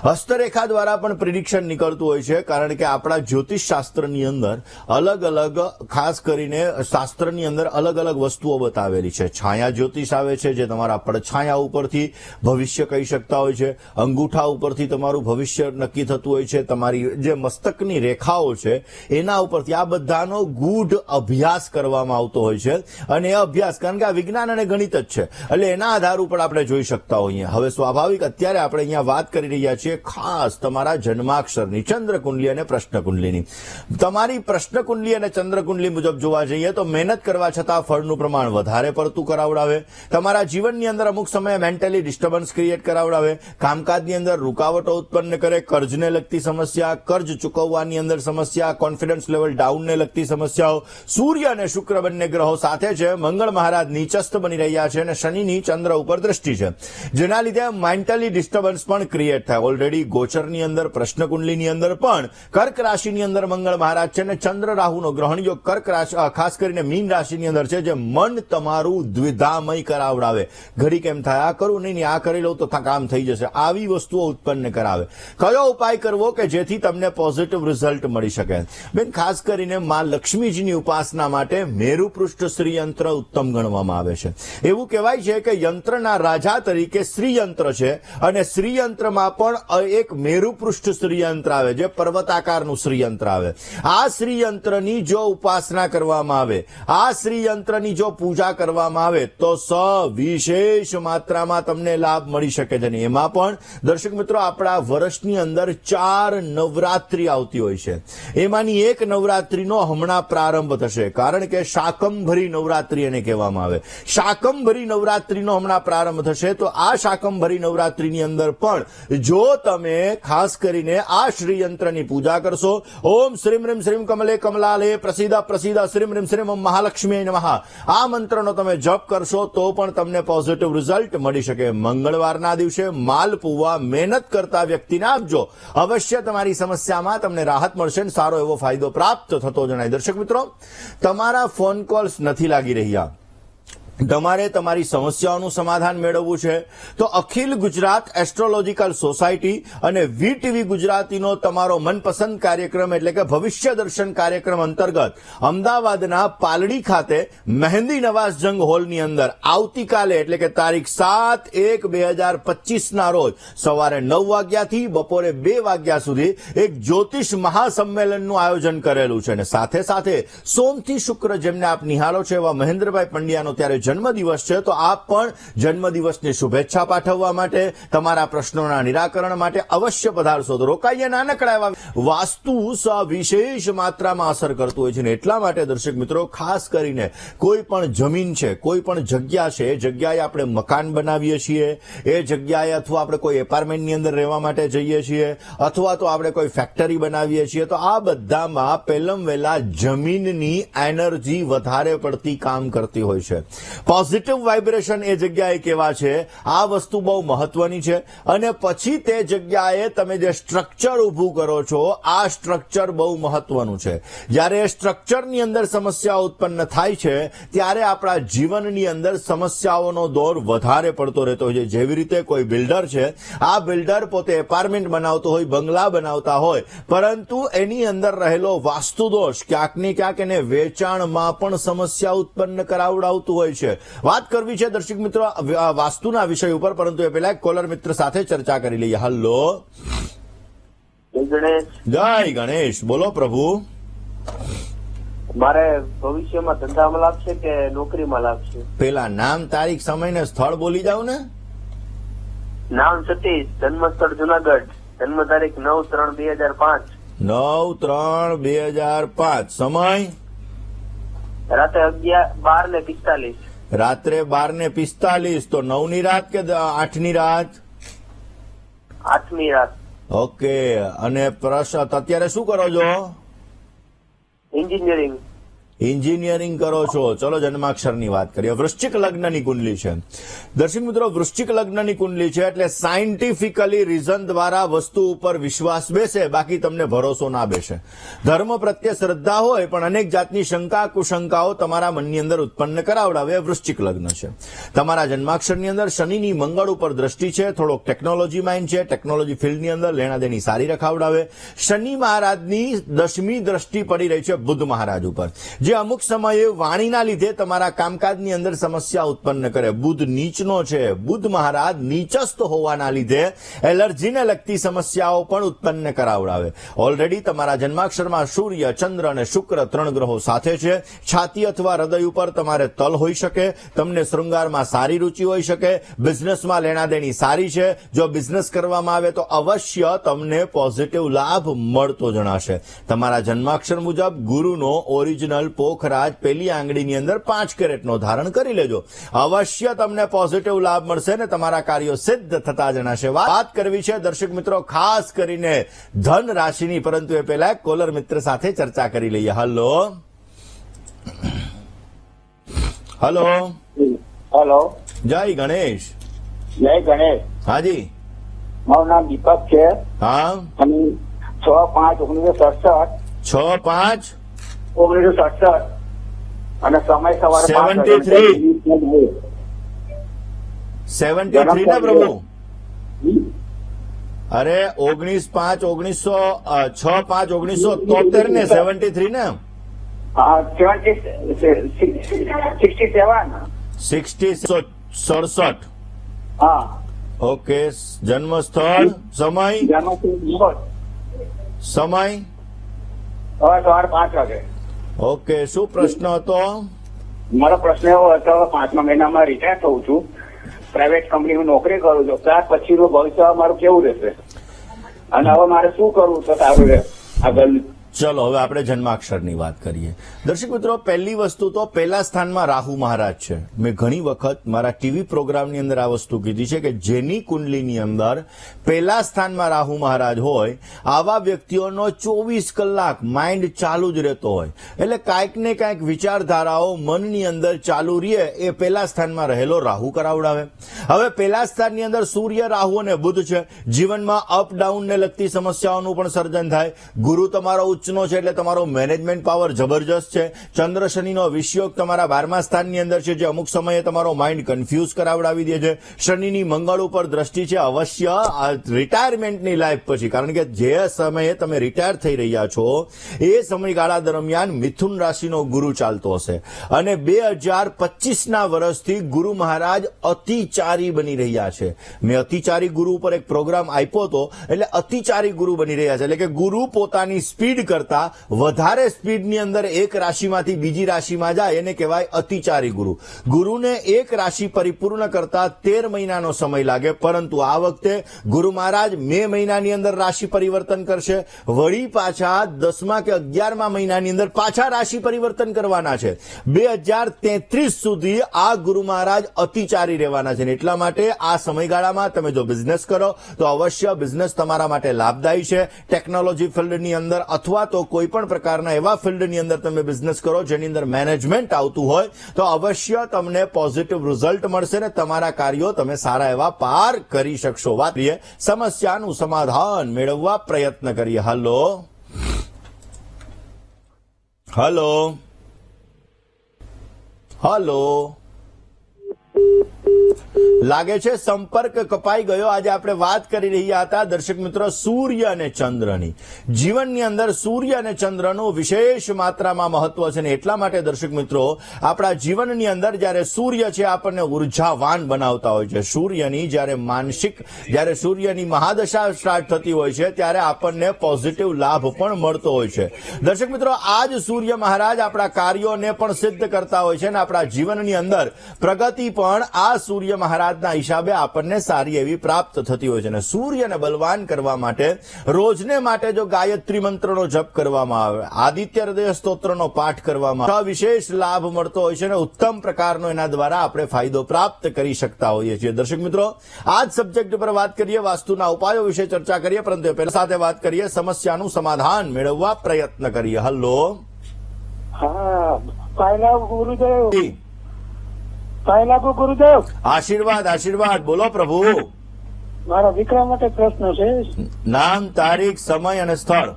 હસ્તરેખા દ્વારા પણ પ્રિડિક્શન નીકળતું હોય છે, કારણ કે આપણા જ્યોતિષ શાસ્ત્રની અંદર અલગ અલગ, ખાસ કરીને શાસ્ત્રની અંદર અલગ અલગ વસ્તુઓ બતાવેલી છે. છાયા જ્યોતિષ આવે છે, જે તમારા પડછાયા ઉપરથી ભવિષ્ય કહી શકતા હોય છે. અંગૂઠા ઉપરથી તમારું ભવિષ્ય નક્કી થતું હોય છે. તમારી જે મસ્તકની રેખાઓ છે એના ઉપરથી આ બધાનો ગૂઢ અભ્યાસ કરવામાં આવતો હોય છે, અને એ અભ્યાસ, કારણ કે આ વિજ્ઞાન અને ગણિત જ છે, એટલે એના આધાર ઉપર આપણે જોઈ શકતા હોઈએ. હવે સ્વાભાવિક અત્યારે આપણે અહીંયા વાત કરી રહ્યા છીએ ખાસ તમારા જન્માક્ષરની, ચંદ્ર કુંડલી અને પ્રશ્ન કુંડલીની. તમારી પ્રશ્ન કુંડલી અને ચંદ્ર કુંડલી મુજબ જોવા જઈએ તો મહેનત કરવા છતાં ફળનું પ્રમાણ વધારે પડતું કરાવડાવે, તમારા જીવનની અંદર અમુક સમયે મેન્ટલી ડિસ્ટર્બન્સ ક્રિએટ કરાવડાવે, કામકાજની અંદર રૂકાવટો ઉત્પન્ન કરે, કર્જને લગતી સમસ્યા, કર્જ ચૂકવવાની અંદર સમસ્યા, કોન્ફિડન્સ લેવલ ડાઉનને લગતી સમસ્યાઓ. સૂર્ય અને શુક્ર બંને ગ્રહો સાથે છે, મંગળ મહારાજ નીચસ્થ બની રહ્યા છે, અને શનિની ચંદ્ર ઉપર દ્રષ્ટિ છે, જેના લીધે મેન્ટલી ડિસ્ટર્બન્સ પણ ક્રિએટ થાય. ઓલરેડી ગોચરની અંદર, પ્રશ્ન કુંડલીની અંદર પણ કર્ક રાશિની અંદર મંગળ મહારાજ છે, અને ચંદ્ર રાહુનો ગ્રહણ યોગ કર્ક રાશિ, ખાસ કરીને મીન રાશિની અંદર છે, જે મન તમારું દ્વિધામય કરાવડાવે. ઘડી કેમ થાય, આ કરું નહીં, આ કરી લઉં તો કામ થઈ જશે, આવી વસ્તુઓ ઉત્પન્ન કરાવે. કયો ઉપાય કરવો કે જેથી તમને પોઝિટિવ રિઝલ્ટ મળી શકે? બેન, ખાસ કરીને માં લક્ષ્મીજીની ઉપાસના માટે મેરુ પૃષ્ઠ શ્રીયંત્ર ઉત્તમ ગણવામાં આવે છે. એવું કહેવાય છે કે યંત્રના રાજા તરીકે શ્રીયંત્ર છે, અને શ્રીયંત્રમાં પણ એક મેરુ પૃષ્ઠ શ્રીયંત્ર આવે, જે પર્વતાકારનું શ્રીયંત્ર આવે. આ શ્રીયંત્રની જો ઉપાસના કરવામાં આવે, આ શ્રીયંત્રની જો પૂજા કરવામાં આવે તો વિશેષ માત્રામાં તમને લાભ મળી શકે છે. એમાં પણ દર્શક મિત્રો, આપણા વર્ષની અંદર 4 નવરાત્રી આવતી હોય છે. એમાંની એક નવરાત્રીનો હમણાં પ્રારંભ થશે, કારણ કે શાકંભરી નવરાત્રી એને કહેવામાં આવે. શાકંભરી નવરાત્રીનો હમણાં પ્રારંભ થશે, તો આ શાકંભરી નવરાત્રીની અંદર પણ જો તમે ખાસ કરીને આ શ્રીયંત્રની પૂજા કરશો, ઓમ શ્રીમ રીમ શ્રીમ કમલે કમલાલે પ્રસિદ્ધ પ્રસિદ્ધ શ્રીમ રીમ શ્રીમ મહાલક્ષ્મી નમઃ, આ મંત્રનો તમે જપ કરશો તો પણ તમને પોઝિટિવ રિઝલ્ટ મળી શકે. મંગળવારના દિવસે માલપુવા મહેનત કરતા વ્યક્તિને આપજો, અવશ્ય તમારી સમસ્યામાં તમને રાહત મળશે અને સારો એવો ફાયદો પ્રાપ્ત થતો જણાય. દર્શક મિત્રો, તમારા ફોન કોલ્સ નથી લાગી રહ્યા, તમારે તમારી સમસ્યાઓનું સમાધાન મેળવવું છે તો અખિલ ગુજરાત એસ્ટ્રોલોજીકલ સોસાયટી અને વીટીવી ગુજરાતીનો તમારો મનપસંદ કાર્યક્રમ એટલે કે ભવિષ્ય દર્શન કાર્યક્રમ અંતર્ગત અમદાવાદના પાલડી ખાતે મહેંદી નવાઝ જંગ હોલની અંદર આવતીકાલે એટલે કે તારીખ 7/1/2025 ના રોજ સવારે 9 વાગ્યાથી બપોરે 2 વાગ્યા સુધી એક જ્યોતિષ મહાસંમેલનનું આયોજન કરેલું છે, અને સાથે સાથે સોમથી શુક્ર જેમને આપ નિહાળો છો એવા મહેન્દ્રભાઈ પંડ્યાનો ત્યારે જન્મદિવસ છે તો આપ પણ જન્મદિવસની શુભેચ્છા પાઠવવા માટે, તમારા પ્રશ્નોના નિરાકરણ માટે અવશ્ય પધારશો. તો રોકાઈએ નાનકડા એવા વાસ્તુ વિશેષ માત્રામાં અસર કરતું હોય છે ને એટલા માટે દર્શક મિત્રો ખાસ કરીને કોઈ પણ જમીન છે, કોઈ પણ જગ્યા છે, એ જગ્યાએ આપણે મકાન બનાવીએ છીએ, એ જગ્યાએ અથવા આપણે કોઈ એપાર્ટમેન્ટની અંદર રહેવા માટે જઈએ છીએ અથવા તો આપણે કોઈ ફેક્ટરી બનાવીએ છીએ, તો આ બધામાં પહેલમ વહેલા જમીનની એનર્જી વધારે પડતી કામ કરતી હોય છે. પોઝિટિવ વાઇબ્રેશન એ જગ્યાએ કેવા છે, આ વસ્તુ બહુ મહત્વની છે. અને પછી તે જગ્યાએ તમે જે સ્ટ્રક્ચર ઊભું કરો છો, આ સ્ટ્રક્ચર બહુ મહત્વનું છે. જ્યારે સ્ટ્રક્ચરની અંદર સમસ્યા ઉત્પન્ન થાય છે ત્યારે આપણા જીવનની અંદર સમસ્યાઓનો દોર વધારે પડતો રહેતો હોય છે. જેવી રીતે કોઈ બિલ્ડર છે, આ બિલ્ડર પોતે એપાર્ટમેન્ટ બનાવતો હોય, બંગલા બનાવતા હોય, પરંતુ એની અંદર રહેલો વાસ્તુદોષ ક્યાંક ને ક્યાંક એને વેચાણમાં પણ સમસ્યા ઉત્પન્ન કરાવડાવતું હોય છે. વાત કરવી છે દર્શક મિત્રો વાસ્તુના વિષય ઉપર, પરંતુ એ પહેલા એક કોલર મિત્ર સાથે ચર્ચા કરી લઈએ. હલો, જય ગણેશ. બોલો પ્રભુ. મારે ભવિષ્યમાં ધંધામાં લાભ છે કે નોકરીમાં લાભ છે? પેલા નામ, તારીખ, સમય ને સ્થળ બોલી જાવ ને. નામ સતીશ, જન્મસ્થળ જુનાગઢ, જન્મ તારીખ 9/3/2005, 9/3/2005, સમય રાતે 12:45. રાત્રે 12:45. તો 9 ની રાત કે 8 ની રાત? 8મી રાત. ઓકે. અને પ્રશ્ન અત્યારે શું કરો છો? એન્જિનિયરિંગ કરો છો. ચલો જન્માક્ષરની વાત કરીએ. વૃશ્ચિક લગ્નની કુંડલી છે દર્શક મિત્રો. વૃશ્ચિક લગ્નની કુંડલી છે એટલે સાયન્ટિફિકલી રીઝન દ્વારા વસ્તુ ઉપર વિશ્વાસ બેસે, બાકી તમને ભરોસો ના બેસે. ધર્મ પ્રત્યે શ્રદ્ધા હોય પણ અનેક જાતની શંકા કુશંકાઓ તમારા મનની અંદર ઉત્પન્ન કરાવડાવે, એ વૃશ્ચિક લગ્ન છે. તમારા જન્માક્ષરની અંદર શનિની મંગળ ઉપર દ્રષ્ટિ છે, થોડોક ટેકનોલોજી માઇન્ડ છે, ટેકનોલોજી ફિલ્ડની અંદર લેણાદેણી સારી રખાવડાવે. શનિ મહારાજની 10મી દ્રષ્ટિ પડી રહી છે બુધ મહારાજ ઉપર, જે અમુક સમયે વાણીના લીધે તમારા કામકાજની અંદર સમસ્યા ઉત્પન્ન કરે. બુધ નીચનો છે, બુધ મહારાજ નીચસ્થ હોવાના લીધે એલર્જીને લગતી સમસ્યાઓ પણ ઉત્પન્ન કરાવડાવે. ઓલરેડી તમારા જન્માક્ષરમાં સૂર્ય, ચંદ્ર અને શુક્ર 3 ગ્રહો સાથે છે. છાતી અથવા હૃદય ઉપર તમારે તલ હોઈ શકે, તમને શૃંગારમાં સારી રુચિ હોઈ શકે, બિઝનેસમાં લેણાદેણી સારી છે. જો બિઝનેસ કરવામાં આવે તો અવશ્ય તમને પોઝિટિવ લાભ મળતો જણાશે. તમારા જન્માક્ષર મુજબ ગુરુનો ઓરિજિનલ પોખરાજ પેલી આંગળીની અંદર 5 કેરેટનો ધારણ કરી લેજો, અવશ્ય તમને પોઝિટિવ લાભ મળશે ને તમારા કાર્યો સિદ્ધ થતા જણાશે. વાત કરવી છે દર્શક મિત્રો ખાસ કરીને ધન રાશિની, પરંતુ એ પહેલા કોલર મિત્ર સાથે ચર્ચા કરી લઈએ. Hello, hello. જય ગણેશ. જય ગણેશ. હાજી. મારું નામ દીપક છે. હા. અને 6/5/1967. 6/5/1967 અને સમય સવારે 73 ને પ્રભુ? અરે 6/5/1973 ને 73 ને? 67. હા. ઓકે. જન્મ સ્થળ, સમય? સમય સવારે 5 વાગે. ઓકે. શું પ્રશ્ન હતો? મારો પ્રશ્ન એવો હતો, 5મા મહિનામાં રિટાયર થઉં છું, પ્રાઇવેટ કંપનીમાં નોકરી કરું છું, ત્યાર પછીનું ભવિષ્ય મારું કેવું રહેશે અને હવે મારે શું કરવું તો સારું રહે આગળ? ચલો હવે આપણે જન્માક્ષરની વાત કરીએ. દર્શક મિત્રો, પહેલી વસ્તુ તો પહેલા સ્થાનમાં રાહુ મહારાજ છે. મેં ઘણી વખત મારા ટીવી પ્રોગ્રામની અંદર આ વસ્તુ કીધી છે કે જેની કુંડલીની અંદર પહેલા સ્થાનમાં રાહુ મહારાજ હોય, આવા વ્યક્તિઓનો 24 કલાક માઇન્ડ ચાલુ જ રહેતો હોય. એટલે કાંઈક ને કાંઈક વિચારધારાઓ મનની અંદર ચાલુ રહે, એ પહેલા સ્થાનમાં રહેલો રાહુ કરાવડાવે. હવે પહેલા સ્થાનની અંદર સૂર્ય, રાહુ અને બુધ છે. જીવનમાં અપડાઉનને લગતી સમસ્યાઓનું પણ સર્જન થાય. ગુરુ તમારો ઉચ્ચનો છે એટલે તમારો મેનેજમેન્ટ પાવર જબરજસ્ત છે. ચંદ્ર શનિનો વિષયોગ તમારા 12મા સ્થાનની અંદર છે, જે અમુક સમયે તમારો માઇન્ડ કન્ફ્યુઝ કરાવડાવી દે છે. શનિની મંગળ ઉપર દ્રષ્ટિ છે. અવશ્ય રિટાયરમેન્ટની લાઈફ પછી, કારણ કે જે સમયે તમે રિટાયર થઈ રહ્યા છો એ સમયગાળા દરમિયાન મિથુન રાશિનો ગુરુ ચાલતો હશે અને 2025ના વર્ષથી ગુરુ મહારાજ અતિચારી બની રહ્યા છે. મેં અતિચારી ગુરુ ઉપર એક પ્રોગ્રામ આપ્યો હતો, એટલે અતિચારી ગુરુ બની રહ્યા છે, એટલે કે ગુરુ પોતાની સ્પીડ કરતા વધારે સ્પીડની અંદર એક રાશિમાંથી બીજી રાશિમાં જાય એને કહેવાય અતિચારી ગુરુ. ગુરુને એક રાશિ પરિપૂર્ણ કરતા 13 મહિનાનો સમય લાગે, પરંતુ આ વખતે ગુરુ મહારાજ મે મહિનાની અંદર રાશિ પરિવર્તન કરશે. વળી પાછા 10મા કે 11મા મહિનાની અંદર પાછા રાશિ પરિવર્તન કરવાના છે. 2033 સુધી આ ગુરુ મહારાજ અતિચારી રહેવાના છે. એટલા માટે આ સમયગાળામાં તમે જો બિઝનેસ કરો તો અવશ્ય બિઝનેસ તમારા માટે લાભદાયી છે. ટેકનોલોજી ફિલ્ડની અંદર અથવા તો કોઈ પણ પ્રકારના એવા ફિલ્ડની અંદર તમે બિઝનેસ કરો જેની અંદર મેનેજમેન્ટ આવતું હોય તો અવશ્ય તમને પોઝિટિવ રિઝલ્ટ મળશે ને તમારા કાર્યો તમે સારા એવા પાર કરી શકશો. વાત કરીએ સમસ્યાનું સમાધાન મેળવવા પ્રયત્ન કરીએ. હલો હલો હલો, લાગે છે સંપર્ક કપાઈ ગયો. આજે આપણે વાત કરી રહ્યા હતા દર્શક મિત્રો સૂર્ય અને ચંદ્રની. જીવનની અંદર સૂર્ય અને ચંદ્રનું વિશેષ માત્રામાં મહત્વ છે ને એટલા માટે દર્શક મિત્રો આપણા જીવનની અંદર જ્યારે સૂર્ય છે આપણને ઉર્જાવાન બનાવતા હોય છે. સૂર્યની જ્યારે સૂર્યની મહાદશા સ્ટાર્ટ થતી હોય છે ત્યારે આપણને પોઝિટિવ લાભ પણ મળતો હોય છે. દર્શક મિત્રો આજ સૂર્ય મહારાજ આપણા કાર્યોને પણ સિદ્ધ કરતા હોય છે અને આપણા જીવનની અંદર પ્રગતિ પણ આ સૂર્ય મહારાજના હિસાબે આપણને સારી એવી પ્રાપ્ત થતી હોય છે. અને સૂર્યને બલવાન કરવા માટે રોજને માટે જો ગાયત્રી મંત્રનો જપ કરવામાં આવે, આદિત્ય હૃદય સ્તોત્રનો પાઠ કરવામાં આવે, વિશેષ લાભ મળતો હોય છે અને ઉત્તમ પ્રકારનો એના દ્વારા આપણે ફાયદો પ્રાપ્ત કરી શકતા હોઈએ છીએ. દર્શક મિત્રો આ જ સબ્જેક્ટ પર વાત કરીએ, વાસ્તુના ઉપાયો વિશે ચર્ચા કરીએ, પરંતુ પહેલા સાથે વાત કરીએ સમસ્યાનું સમાધાન મેળવવા પ્રયત્ન કરીએ. હલો હા, પહેલા ગુરુદેવ આશીર્વાદ આશીર્વાદ. બોલો પ્રભુ. મારા દીકરા માટે પ્રશ્ન છે. નામ, તારીખ, સમય અને સ્થળ.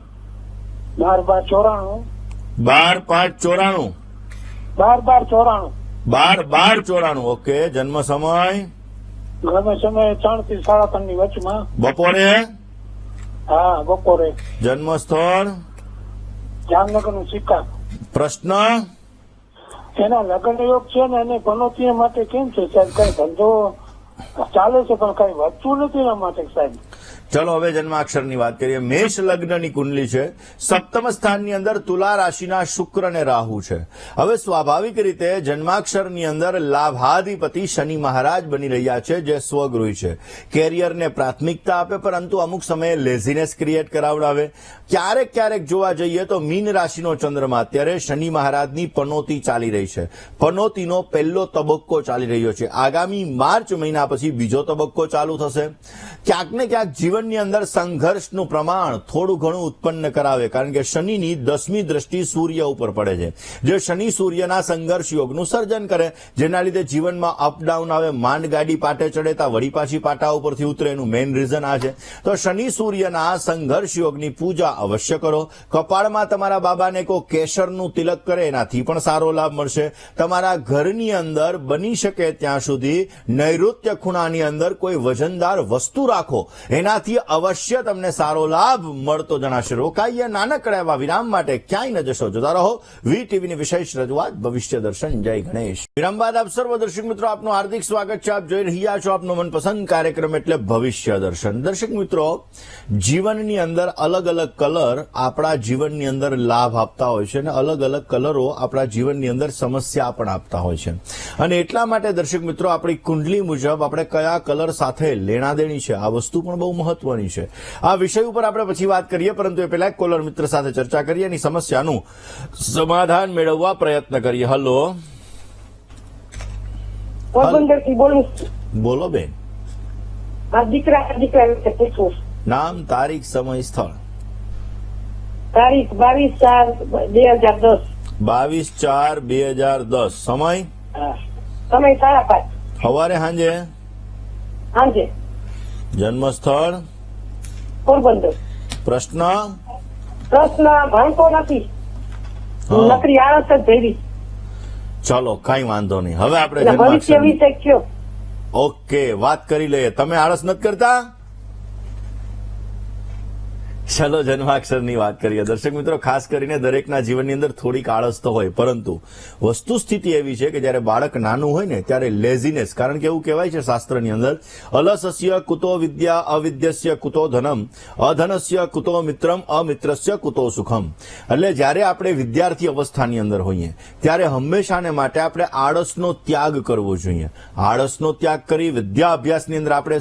12/12/94 12/5/94 12/12/94 12/12/94. ઓકે. જન્મ સમય ગમે સમયે 3 થી 3:30 ની વચમાં. બપોરે. હા, બપોરે. જન્મ સ્થળ જામનગર નું સિક્કા. પ્રશ્ન એના લગ્ન યોગ છે ને એને પનોતી માટે કેમ છે સાહેબ? કઈ ધંધો ચાલે છે પણ કઈ વધતું નથી એના માટે સાહેબ. ચલો હવે જન્માક્ષરની વાત કરીએ. મેષ લગ્નની કુંડલી છે. સપ્તમ સ્થાનની અંદર તુલા રાશિના શુક્ર અને રાહુ છે. હવે સ્વાભાવિક રીતે જન્માક્ષરની અંદર લાભાધિપતિ શનિ મહારાજ બની રહ્યા છે જે સ્વગૃહી છે. કેરિયરને પ્રાથમિકતા આપે પરંતુ અમુક સમયે લેઝીનેસ ક્રિએટ કરાવડાવે. ક્યારેક ક્યારેક જોવા જઈએ તો મીન રાશિનો ચંદ્રમા અત્યારે શનિ મહારાજની પનોતી ચાલી રહી છે. પનોતીનો પહેલો તબક્કો ચાલી રહ્યો છે. આગામી માર્ચ મહિના પછી બીજો તબક્કો ચાલુ થશે. ક્યાંક ને ક્યાંક જીવનની અંદર સંઘર્ષનું પ્રમાણ થોડું ઘણું ઉત્પન્ન કરાવે, કારણ કે શનિની 10મી દ્રષ્ટિ સૂર્ય ઉપર પડે છે જે શનિ સૂર્યના સંઘર્ષ યોગનું સર્જન કરે, જેના લીધે જીવનમાં અપડાઉન આવે. માંડ ગાડી પાટે ચડેતા વળી પાછી પાટા ઉપરથી ઉતરે એનું મેઇન રીઝન આ છે. તો શનિ સૂર્યના સંઘર્ષ યોગની પૂજા અવશ્ય કરો. કપાળમાં તમારા બાબાને કો કેસરનું તિલક કરે એનાથી પણ સારો લાભ મળશે. તમારા ઘરની અંદર બની શકે ત્યાં સુધી નૈઋત્ય ખૂણાની અંદર કોઈ વજનદાર વસ્તુ રાખો, એનાથી અવશ્ય તમને સારો લાભ મળતો જણાશે. રોકાઈએ નાનકડા એવા વિરામ માટે, ક્યાંય ન જશો, જોતા રહો વીટીવીની વિશેષ રજૂઆત ભવિષ્ય દર્શન. જય ગણેશ. વિરામ બાદ આપ સર્વ દર્શક મિત્રો આપનું હાર્દિક સ્વાગત છે. આપ જોઈ રહ્યા છો આપનો મનપસંદ કાર્યક્રમ એટલે ભવિષ્ય દર્શન. દર્શક મિત્રો જીવનની અંદર અલગ અલગ કલર આપણા જીવનની અંદર લાભ આપતા હોય છે અને અલગ અલગ કલરો આપણા જીવનની અંદર સમસ્યા પણ આપતા હોય છે. અને એટલા માટે દર્શક મિત્રો આપણી કુંડલી મુજબ આપણે કયા કલર સાથે લેણાદેણી છે આ વસ્તુ પણ બહુ મહત્વની છે. આ વિષય ઉપર આપણે પછી વાત કરીએ, પરંતુ એ પહેલા એક કોલર મિત્ર સાથે ચર્ચા કરીએ એની સમસ્યાનું સમાધાન મેળવવા પ્રયત્ન કરીએ. હલો પોરબંદરથી બોલું. બોલો બેન. મારા દીકરા વિશે પૂછવું. નામ, તારીખ, સમય, સ્થળ. તારીખ 22/4/2010. 22/4/2010. સમય સમય 5:30 સવારે સાંજે. સાંજે. જન્મ સ્થળ પોરબંદર. પ્રશ્ન ભણતો નથી, હા. નકરી આળસ જ ભેરી. ચલો કઈ વાંધો નહીં. હવે આપણે એટલે ભવિષ્ય જન્માક્ષર વિશે કયો. ઓકે વાત કરી લઈએ. તમે આળસ નથી કરતા? ચલો જન્માક્ષરની વાત કરીએ. દર્શક મિત્રો, ખાસ કરીને દરેકના જીવનની અંદર થોડીક આળસ તો હોય, પરંતુ વસ્તુ સ્થિતિ એવી છે કે જ્યારે બાળક નાનું હોય ને ત્યારે લેઝીનેસ, કારણ કે એવું કહેવાય છે શાસ્ત્રની અંદર, અલસસ્ય કુતો વિદ્યા અવિદ્યસ્ય કુતો ધનમ અધનસ્ય કુતો મિત્રમ અમિત્રસ્ય કુતો સુખમ. એટલે જ્યારે આપણે વિદ્યાર્થી અવસ્થાની અંદર હોઈએ ત્યારે હંમેશાને માટે આપણે આળસનો ત્યાગ કરવો જોઈએ. આળસનો ત્યાગ કરી વિદ્યા અભ્યાસની અંદર આપણે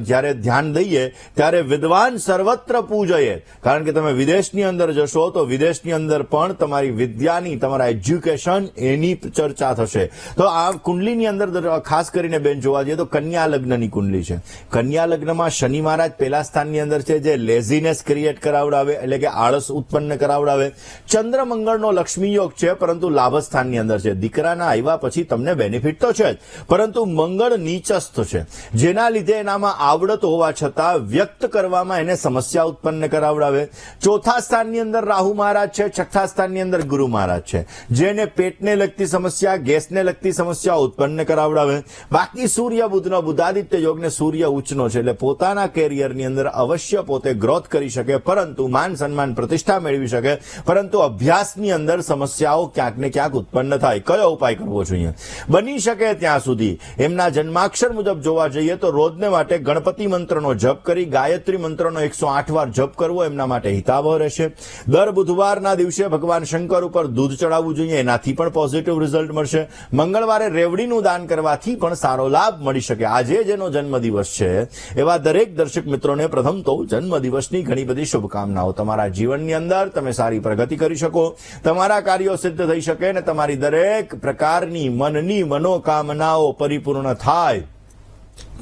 જ્યારે ધ્યાન દઈએ ત્યારે વિદ્વાન સર્વત્ર પૂજય. કારણ કે તમે વિદેશની અંદર જશો તો વિદેશની અંદર પણ તમારી વિદ્યાની, તમારા એજ્યુકેશન એની ચર્ચા થશે. તો આ કુંડલીની અંદર ખાસ કરીને બેન જોવા જઈએ તો કન્યા લગ્નની કુંડલી છે. કન્યા લગ્નમાં શનિ મહારાજ પહેલા સ્થાનની અંદર છે, જે લેઝીનેસ ક્રિએટ કરાવડાવે, એટલે કે આળસ ઉત્પન્ન કરાવડાવે. ચંદ્ર મંગળનો લક્ષ્મી યોગ છે, પરંતુ લાભ સ્થાનની અંદર છે. દીકરાના આવ્યા પછી તમને બેનિફિટ તો છે જ, પરંતુ મંગળ નીચસ્થ છે, જેના લીધે એનામાં આવડત હોવા છતાં વ્યક્ત કરવામાં એને સમસ્યા ઉત્પન્ન કરાવડાવે. ચોથા સ્થાનની અંદર રાહુ મહારાજ છે, છઠ્ઠા સ્થાનની અંદર ગુરુ મહારાજ છે, જેને પેટને લગતી સમસ્યા, ગેસને લગતી સમસ્યા ઉત્પન્ન કરાવડાવે. બાકી સૂર્ય બુધનો બુધાદિત્ય યોગને સૂર્ય ઉચ્ચનો છે, એટલે પોતાના કેરિયરની અંદર અવશ્ય પોતે ગ્રોથ કરી શકે, પરંતુ માન સન્માન પ્રતિષ્ઠા મેળવી શકે, પરંતુ અભ્યાસની અંદર સમસ્યાઓ ક્યાંક ને ક્યાંક ઉત્પન્ન થાય. કયો ઉપાય કરવો જોઈએ? બની શકે ત્યાં સુધી એમના જન્માક્ષર મુજબ જોવા જઈએ તો રોજને માટે ગણપતિ મંત્રનો જપ કરી ગાયત્રી મંત્રનો 108 વાર જપ કરવો એમના માટે હિતાવહ રહેશે. દર બુધવારના દિવસે ભગવાન શંકર ઉપર દૂધ ચડાવવું જોઈએ, એનાથી પણ પોઝિટિવ રિઝલ્ટ મળશે. મંગળવારે રેવડીનું દાન કરવાથી પણ સારો લાભ મળી શકે. આજે જેનો જન્મદિવસ છે એવા દરેક દર્શક મિત્રોને પ્રથમ તો જન્મદિવસની ઘણી બધી શુભકામનાઓ. તમારા જીવનની અંદર તમે સારી પ્રગતિ કરી શકો, તમારા કાર્યો સિદ્ધ થઈ શકે અને તમારી દરેક પ્રકારની મનની મનોકામનાઓ પરિપૂર્ણ થાય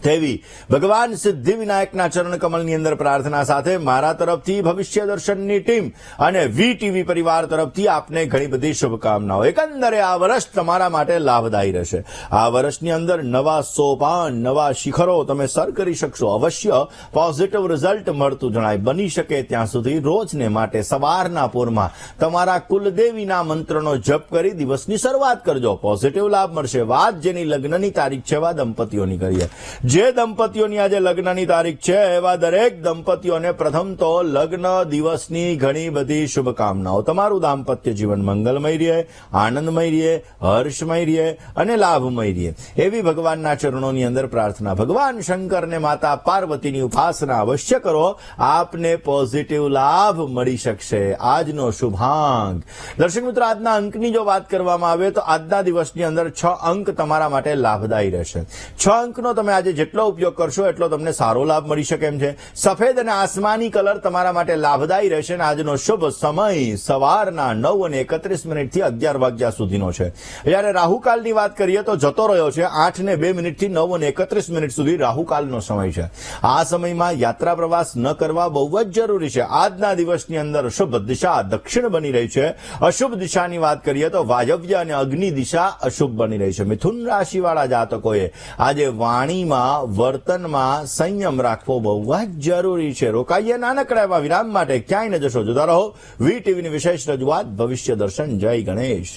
તેવી ભગવાન સિદ્ધિ વિનાયકના ચરણ કમલની અંદર પ્રાર્થના સાથે મારા તરફથી ભવિષ્ય દર્શનની ટીમ અને વીટીવી પરિવાર તરફથી આપને ઘણી બધી શુભકામનાઓ. એકંદરે આ વર્ષ તમારા માટે લાભદાયી રહેશે. આ વર્ષની અંદર નવા સોપાન, નવા શિખરો તમે સર કરી શકશો. અવશ્ય પોઝિટિવ રિઝલ્ટ મળતું જણાય. બની શકે ત્યાં સુધી રોજને માટે સવારના પોરમાં તમારા કુલદેવીના મંત્રનો જપ કરી દિવસની શરૂઆત કરજો. પોઝિટિવ લાભ મળશે. વાત જેની લગ્નની તારીખ છે એવા દંપતીઓની કરીએ. જે દંપતીઓની આજે લગ્નની તારીખ છે એવા દરેક દંપતીઓને પ્રથમ તો લગ્ન દિવસની ઘણી બધી શુભકામનાઓ. તમારું દાંપત્ય જીવન મંગલમય રહે, આનંદમય રહે, હર્ષમય રહે અને લાભમય રહે એવી ભગવાનના ચરણોની અંદર પ્રાર્થના. ભગવાન શંકરને માતા પાર્વતીની ઉપાસના અવશ્ય કરો, આપને પોઝિટિવ લાભ મળી શકશે. આજનો શુભાંક દર્શક મિત્રો, આજના અંકની જો વાત કરવામાં આવે તો આજના દિવસની અંદર 6 અંક તમારા માટે લાભદાયી રહેશે. 6 અંકનો તમે આજે જેટલો ઉપયોગ કરશો એટલો તમને સારો લાભ મળી શકે એમ છે. સફેદ અને આસમાની કલર તમારા માટે લાભદાયી રહેશે અને આજનો શુભ સમય સવારના 9:31 થી 11 વાગ્યા સુધીનો છે. જ્યારે રાહુકાલની વાત કરીએ તો જતો રહ્યો છે. 8:02 થી 9:31 સુધી રાહુકાલનો સમય છે. આ સમયમાં યાત્રા પ્રવાસ ન કરવા બહુ જ જરૂરી છે. આજના દિવસની અંદર શુભ દિશા દક્ષિણ બની રહી છે. અશુભ દિશાની વાત કરીએ તો વાયવ્ય અને અગ્નિ દિશા અશુભ બની રહી છે. મિથુન રાશિવાળા જાતકોએ આજે વાણીમાં, વર્તનમાં સંયમ રાખવો બહુ જ જરૂરી છે. રોકાઈએ નાનકડા એવા વિરામ માટે. ક્યાંય ન જશો, જોતા રહો વીટીવીની વિશેષ રજૂઆત ભવિષ્ય દર્શન. જય ગણેશ.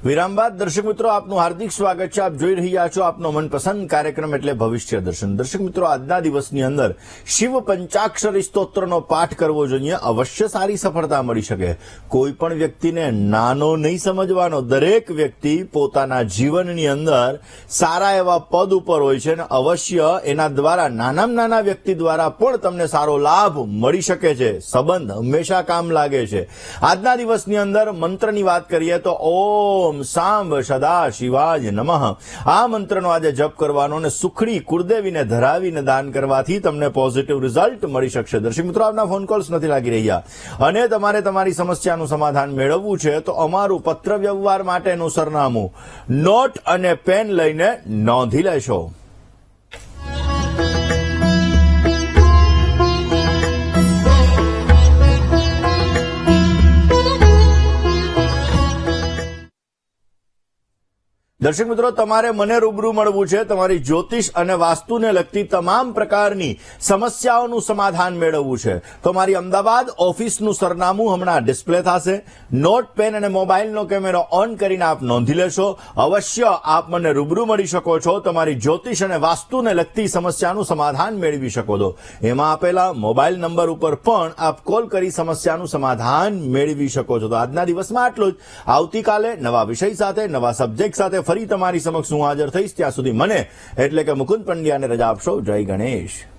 વિરામ બાદ દર્શક મિત્રો આપનું હાર્દિક સ્વાગત છે. આપ જોઈ રહ્યા છો આપનો મનપસંદ કાર્યક્રમ એટલે ભવિષ્ય દર્શન. દર્શક મિત્રો, આજના દિવસની અંદર શિવ પંચાક્ષરી સ્તોત્રનો પાઠ કરવો જોઈએ. અવશ્ય સારી સફળતા મળી શકે. કોઈ પણ વ્યક્તિને નાનો નહીં સમજવાનો. દરેક વ્યક્તિ પોતાના જીવનની અંદર સારા એવા પદ ઉપર હોય છે અને અવશ્ય એના દ્વારા નાનામાં નાના વ્યક્તિ દ્વારા પણ તમને સારો લાભ મળી શકે છે. સંબંધ હંમેશા કામ લાગે છે. આજના દિવસની અંદર મંત્રની વાત કરીએ તો ઓમ સાંબ સદા શિવાય નમઃ. આ મંત્રનો આજે જપ કરવાનો અને સુખડી કુળદેવીને ધરાવીને દાન કરવાથી તમને પોઝિટિવ રિઝલ્ટ મળી શકશે. દર્શક મિત્રો, આપના ફોન કોલ્સ નથી લાગી રહ્યા અને તમારે તમારી સમસ્યાનું સમાધાન મેળવવું છે તો અમારું પત્ર વ્યવહાર માટેનું સરનામું નોટ અને પેન લઈને નોંધી લેશો. દર્શક મિત્રો, તમારે મને રૂબરૂ મળવું છે, તમારી જ્યોતિષ અને વાસ્તુને લગતી તમામ પ્રકારની સમસ્યાઓનું સમાધાન મેળવવું છે તો મારી અમદાવાદ ઓફિસનું સરનામું હમણાં ડિસ્પ્લે થશે. નોટ, પેન અને મોબાઈલનો કેમેરો ઓન કરીને આપ નોંધી લેશો. અવશ્ય આપ મને રૂબરૂ મળી શકો છો, તમારી જ્યોતિષ અને વાસ્તુને લગતી સમસ્યાનું સમાધાન મેળવી શકો છો. એમાં આપેલા મોબાઈલ નંબર ઉપર પણ આપ કોલ કરી સમસ્યાનું સમાધાન મેળવી શકો છો. તો આજના દિવસમાં આટલું જ. આવતીકાલે નવા વિષય સાથે, નવા સબ્જેક્ટ સાથે ફરી તમારી સમક્ષ હું હાજર થઈશ. ત્યાં સુધી મને એટલે કે મુકુંદ પંડ્યાને રજા આપશો. જય ગણેશ.